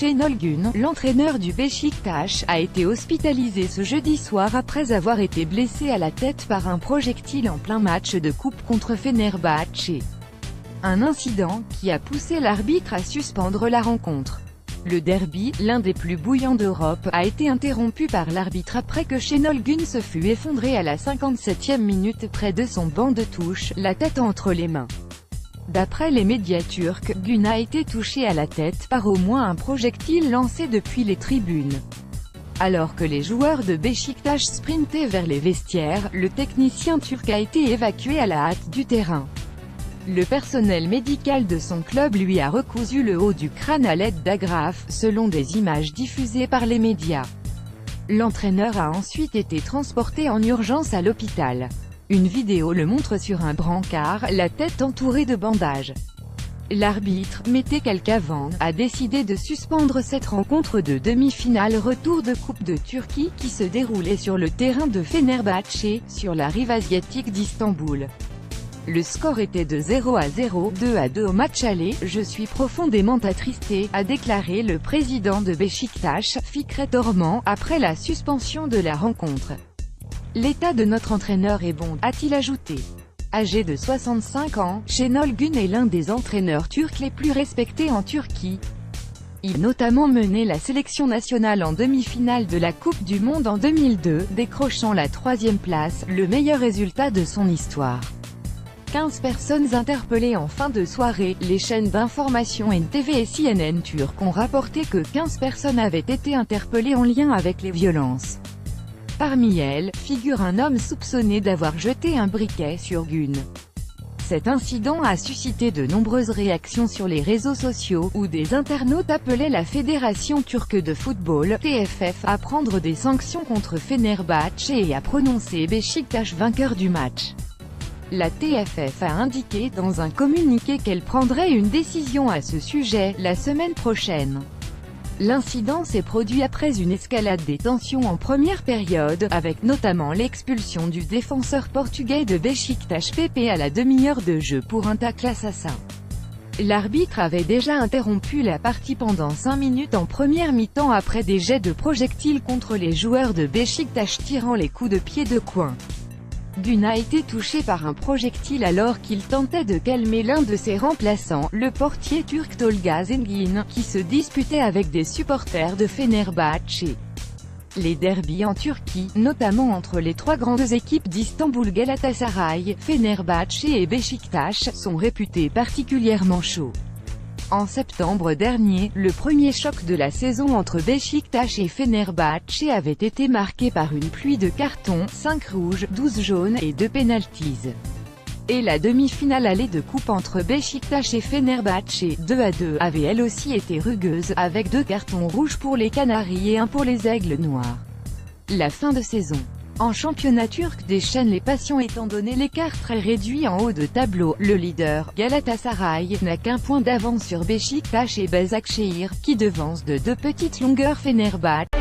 Şenol Gün, l'entraîneur du Beşiktaş, a été hospitalisé ce jeudi soir après avoir été blessé à la tête par un projectile en plein match de coupe contre Fenerbahçe. Un incident qui a poussé l'arbitre à suspendre la rencontre. Le derby, l'un des plus bouillants d'Europe, a été interrompu par l'arbitre après que Şenol Gün se fût effondré à la 57e minute près de son banc de touche, la tête entre les mains. D'après les médias turcs, Gün a été touché à la tête par au moins un projectile lancé depuis les tribunes. Alors que les joueurs de Beşiktaş sprintaient vers les vestiaires, le technicien turc a été évacué à la hâte du terrain. Le personnel médical de son club lui a recousu le haut du crâne à l'aide d'agrafes, selon des images diffusées par les médias. L'entraîneur a ensuite été transporté en urgence à l'hôpital. Une vidéo le montre sur un brancard, la tête entourée de bandages. L'arbitre, Mete Kalkavan, a décidé de suspendre cette rencontre de demi-finale retour de Coupe de Turquie qui se déroulait sur le terrain de Fenerbahçe, sur la rive asiatique d'Istanbul. Le score était de 0-0, 2-2 au match aller. « Je suis profondément attristé », a déclaré le président de Beşiktaş, Fikret Orman, après la suspension de la rencontre. « L'état de notre entraîneur est bon », a-t-il ajouté. Âgé de 65 ans, Şenol Gün est l'un des entraîneurs turcs les plus respectés en Turquie. Il a notamment mené la sélection nationale en demi-finale de la Coupe du Monde en 2002, décrochant la 3e place, le meilleur résultat de son histoire. 15 personnes interpellées en fin de soirée. Les chaînes d'information NTV et CNN turques ont rapporté que 15 personnes avaient été interpellées en lien avec les violences. Parmi elles, figure un homme soupçonné d'avoir jeté un briquet sur Gün. Cet incident a suscité de nombreuses réactions sur les réseaux sociaux, où des internautes appelaient la Fédération turque de football, TFF, à prendre des sanctions contre Fenerbahçe et à prononcer Beşiktaş vainqueur du match. La TFF a indiqué dans un communiqué qu'elle prendrait une décision à ce sujet, la semaine prochaine. L'incident s'est produit après une escalade des tensions en première période, avec notamment l'expulsion du défenseur portugais de Beşiktaş Pepe à la demi-heure de jeu pour un tacle assassin. L'arbitre avait déjà interrompu la partie pendant 5 minutes en première mi-temps après des jets de projectiles contre les joueurs de Beşiktaş tirant les coups de pied de coin. Gün a été touché par un projectile alors qu'il tentait de calmer l'un de ses remplaçants, le portier turc Tolga Zengin, qui se disputait avec des supporters de Fenerbahçe. Les derbys en Turquie, notamment entre les 3 grandes équipes d'Istanbul Galatasaray, Fenerbahçe et Beşiktaş, sont réputés particulièrement chauds. En septembre dernier, le premier choc de la saison entre Beşiktaş et Fenerbahçe avait été marqué par une pluie de cartons, 5 rouges, 12 jaunes et 2 pénaltys. Et la demi-finale aller de coupe entre Beşiktaş et Fenerbahçe, 2-2, avait elle aussi été rugueuse, avec 2 cartons rouges pour les Canaries et 1 pour les Aigles Noirs. La fin de saison. En championnat turc déchaîne les passions étant donné l'écart très réduit en haut de tableau. Le leader, Galatasaray, n'a qu'un point d'avance sur Beşiktaş et Başakşehir, qui devance de 2 petites longueurs Fenerbahçe.